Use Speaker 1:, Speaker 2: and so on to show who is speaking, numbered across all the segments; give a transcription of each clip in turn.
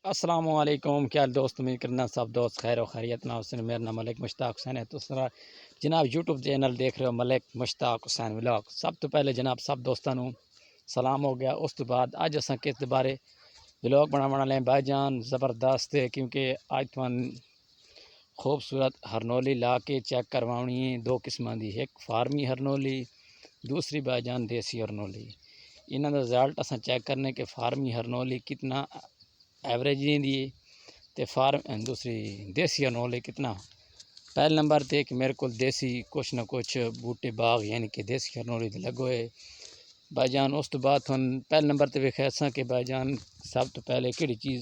Speaker 1: السلام علیکم، کیا دوست امید کرنا سب دوست خیر و خیریت نہ حسین. میرا نام ملک مشتاق حسین ہے. تو جناب یوٹیوب چینل دیکھ رہے ہو ملک مشتاق حسین ولاگ. سب تو پہلے جناب سب دوستوں سلام ہو گیا. اس تو بعد اج اساں کس بارے ولاگ بنانا لیں بھائی جان زبردست ہے، کیونکہ اج تھان خوبصورت ہرنولی لا کے چیک کروانی ہے. دو قسماں دی، ایک فارمی ہرنولی، دوسری بھائی جان دیسی ہرنولی. انہاں دا رزلٹ اساں چیک کرنے کہ فارمی ہرنولی کتنا ایوریج نہیں دی تے دوسری دیسی ہرنولی کتنا. پہلے نمبر تے کہ میرے کو دیسی کچھ نہ کچھ بوٹے باغ یعنی کہ دیسی ہرنولی دے لگو ہے بھائی جان. اس تو بعد تھن پہلے نمبر تے ویکھیا سا کہ بھائی جان سب تو پہلے کہڑی چیز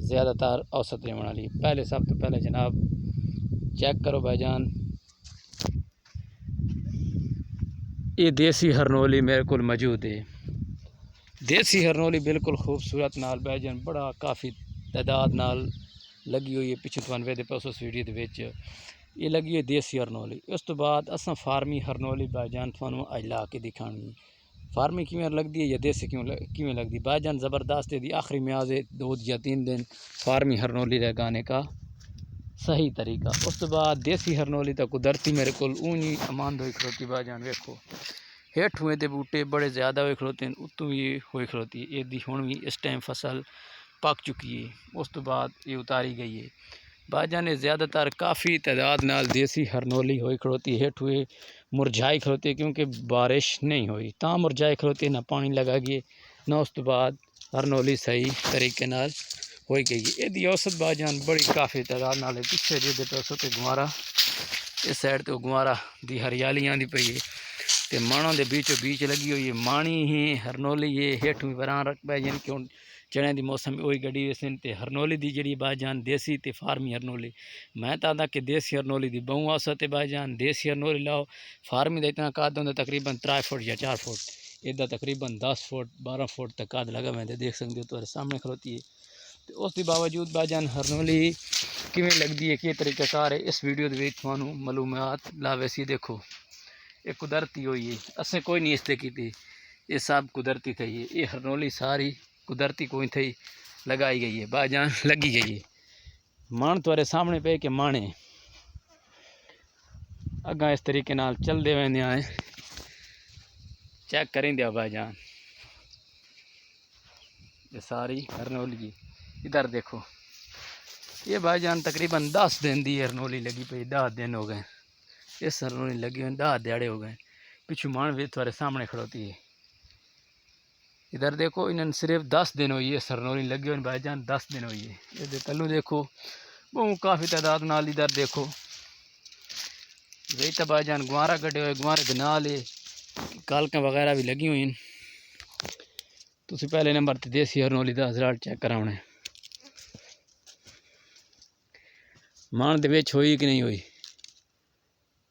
Speaker 1: زیادہ تر اوسط رہن والی. پہلے سب تو پہلے جناب چیک کرو بھائی جان، یہ دیسی ہرنولی میرے کو موجود ہے. دیسی ہرنولی بالکل خوبصورت نال بھائی جان بڑا کافی تعداد نال لگی ہوئی ہے. پیچھے تھوان ویدے پاس اس ویڈیو دے وچ یہ لگی ہوئی دیسی ہرنولی. اس تو بعد اساں فارمی ہرنولی بھائی جان تھانوں اج لا کے دکھانی. فارمی کیویں لگدی ہے یا دیسی کیویں لگدی بھائی جان زبردست ہے. دی آخری میعاد ہے 2 یا 3 دن فارمی ہرنولی لگانے کا صحیح طریقہ. اس تو بعد دیسی ہرنولی تا قدرتی میرے کو اونی اماند ہوئی کھڑوتی بھائی جان. ویکھو ہیٹھ ہوئے تے بوٹے بڑے زیادہ ہوئے کھڑوتے ہیں، اتوں بھی ہوئے کھڑوتی ہے. یہ دی ہن بھی اس ٹائم فصل پک چکی ہے. اس تو بعد یہ اتاری گئی ہے بھائی جان. زیادہ تر کافی تعداد نال دیسی ہرنولی ہوئی کھڑوتی ہے. ہیٹھ ہوئے مرجھائی کھڑوتی ہے کیونکہ بارش نہیں ہوئی تاں مرجھائی کھڑوتی ہے، نہ پانی لگا گئے نہ. اس تو بعد ہرنولی صحیح طریقے نال ہوئی گئی ہے. یہ دی اوسط بھائی جان بڑی کافی تعداد نال ہے. پیچھے جے پیسوں تے گوارا اس سائڈ تو گوارا دی ہریالی آندی پئی ہے تے ماڑوں دے بیچوں بیچ لگی ہوئی ہے. مانی ہی ہرنولی ہے ہیٹھ بھی بران رکھ پہ جن کہ چڑھیں دی موسم وہی گڈی ویسن تے ہرنولی دی جڑی بائی جان دیسی تے فارمی ہرنولی. میں تا کہ دیسی ہرنولی دی بہوں آسط ہے بائی جان. دیسی ہرنولی لاؤ، فارمی دا اتنا قد ہوندا تقریباً 3 فٹ یا 4 فٹ، ادھا تقریباً 10 فٹ 12 فٹ تک قد لگا میں دیکھ سکتے ہو تمہارے سامنے کھلوتی ہے. اس دی باوجود بائی جان ہرنولی کیویں لگدی ہے، کہ طریقہ کار ہے، اس ویڈیو دے وچ تھانوں معلومات لاویسی. دیکھو یہ قدرتی ہوئی ہے، اسیں کوئی نہیں اس تے کیتی، یہ سب قدرتی تھی. یہ ہرنولی ساری قدرتی کوئی تھی لگائی گئی ہے بھائی جان، لگی گئی ہے. مان تمہارے سامنے پہ کہ مانے اگاں اس طریقے نال چل دے ویندے آئے چیک کریں دیا بھائی جان. یہ ساری ہرنولی ادھر دیکھو. یہ بھائی جان تقریباً 10 دن دی ہرنولی لگی پئی. 10 دن ہو گئے اس ہرنولی لگی ہوئی، 10 دیہڑے ہو گئے. پچھو مان بھی تمہارے سامنے کھڑوتی ہے. ادھر دیکھو انہوں صرف 10 دن ہوئی ہے ہرنولی لگی ہوئی بھائی جان، 10 دن ہوئی ہے. یہ تلو دیکھو بہت کافی تعداد نال. ادھر دیکھو رہی بھائی جان گوارا کٹے ہوئے، گوارے کے نال کالکاں وغیرہ بھی لگی ہوئی ہیں. تسی پہلے نمبر تے دیسی ہرنولی دا رزلٹ چیک کراؤنا ہے. مان دے وچ ہوئی کہ نہیں ہوئی،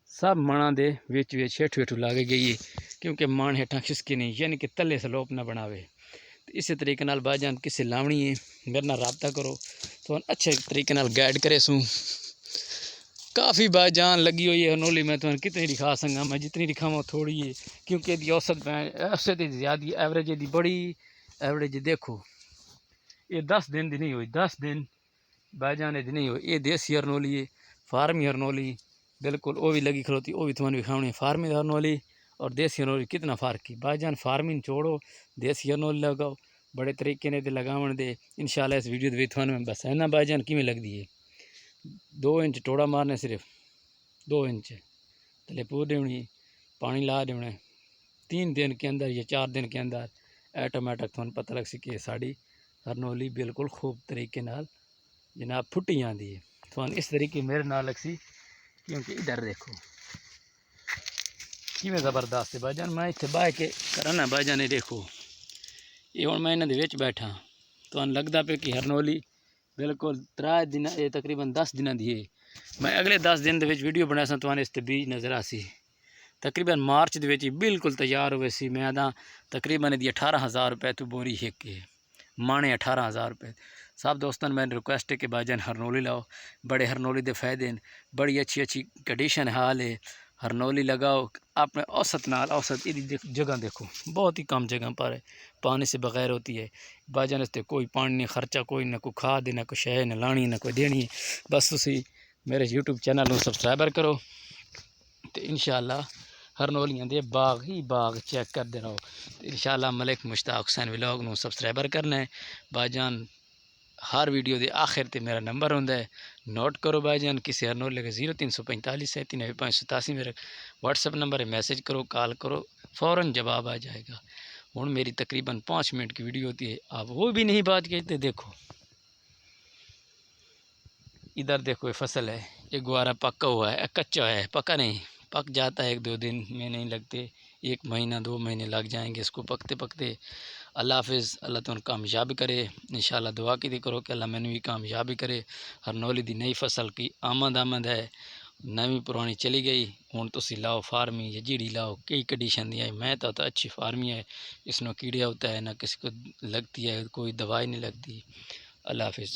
Speaker 1: سب مانا دے وچ ہیٹھ ہیٹھو لاگے گئی ہے کیونکہ مان ہیٹھاں کھسکی نہیں، یعنی کہ تلے سلوپ نہ بناوے. اسی طریقے نال بائی جان کسے لاونی ہے میرے نال رابطہ کرو تو اچھے طریقے نال گائیڈ کرے سوں. کافی بائی جان لگی ہوئی ہے ہرنولی. میں تمہیں کتنی دکھا سکا، میں جتنی دکھاواں تھوڑی ہے کیونکہ دی اوسط دی زیادہ ایوریج دی بڑی ایوریج. دیکھو یہ 10 دن دی نہیں ہوئی، 10 دن بائی جان دی نہیں ہوئی. یہ دیسی ہرنولی ہے. فارمی ہرنولی بالکل وہ بھی لگی کھڑوتی، وہ بھی تمہیں دکھاونی. فارمی ہرنولی اور دیسی ہرنولی کتنا فرق ہے بائی جان. فارمنگ چھوڑو دیسی ہرنولی لگاؤ بڑے طریقے نے لگاون دے. انشاءاللہ اس ویڈیو دے تھانوں میں بس ہے نا بائی جان کیویں لگدی ہے. 2 انچ ٹوڑا مارنے، صرف 2 انچ تلے پور دیونی، پانی لا دینا. 3 دن کے اندر یا 4 دن کے اندر ایٹومیٹک تھانوں پتہ لگ سکے ساڑی ہرنولی بالکل خوب طریقے نال جناب پھٹی آندی ہے. تھانوں اس طریقے میرے نال لگ سی کیونکہ ادھر دیکھو کیویں زبردست ہے بھائی جان. میں اتنے بہ کے کرنا بھائی جان. دیکھو یہ ہوں میں انہوں دے وچ بیٹھا تو لگتا پہ کہ ہرنولی بالکل 3 دن یہ تقریباً 10 دن دی ہے. میں اگلے 10 دن دے وچ ویڈیو بنا سا تو اس تے بیج نظر آسی. تقریباً مارچ دے وچ بالکل تیار ہوئے سی. میں آدھا تقریباً دی 18,000 روپے تو بوری ہے کہ مانے 18,000 روپے. سب دوستان میں ریکویسٹ ہے کہ بھائی جان ہرنولی لاؤ. بڑے ہرنولی دے فائدے ہیں، بڑی اچھی کنڈیشن حال ہے. ہرنولی لگاؤ آپ نے اوسط نال اوسط جگہ دیکھو بہت ہی کم جگہ پر ہے، پانی سے بغیر ہوتی ہے باجان اس تے کوئی پانی نہیں خرچہ، کوئی نہ کوئی کھاد نہ کوئی شے نہ لانی نہ کوئی دینی، بس تسی میرے یوٹیوب چینل نو سبسکرائبر کرو تو انشاءاللہ ہرنولیاں دے باغ ہی باغ چیک کرتے رہو، انشاءاللہ ملک مشتاق حسین ولاگ نو سبسکرائبر کرنا ہے باجان۔ ہر ویڈیو دے آخر تے میرا نمبر ہوندا ہے، نوٹ کرو بھائی جان، کسی ہرنولی کا 0345 97 میرا واٹس ایپ نمبر ہے، میسج کرو کال کرو فوراً جواب آ جائے گا۔ ہوں میری تقریباً 5 منٹ کی ویڈیو ہوتی ہے، آپ وہ بھی نہیں بات کہتے، دیکھو ادھر دیکھو یہ فصل ہے، یہ گوارا پکا ہوا ہے، کچا ہے پکا نہیں، پک جاتا ہے 1-2 دن میں نہیں لگتے، 1 مہینہ 2 مہینے لگ جائیں گے اس کو پکتے پکتے۔ اللہ حافظ، اللہ تمہیں کامیاب کرے، انشاءاللہ دعا کی کرو کہ اللہ میں نے بھی کامیاب کرے۔ ہرنولی دی نئی فصل کی آمد ہے، نویں پرانی چلی گئی، ہوں تسی لاؤ فارمی یا جیڑی لاؤ، کئی کنڈیشن دی ہے، میں تو اچھی فارمی ہے، اس میں کیڑے ہوتا ہے نہ کسی کو لگتی ہے، کوئی دوائی نہیں لگتی۔ اللہ حافظ۔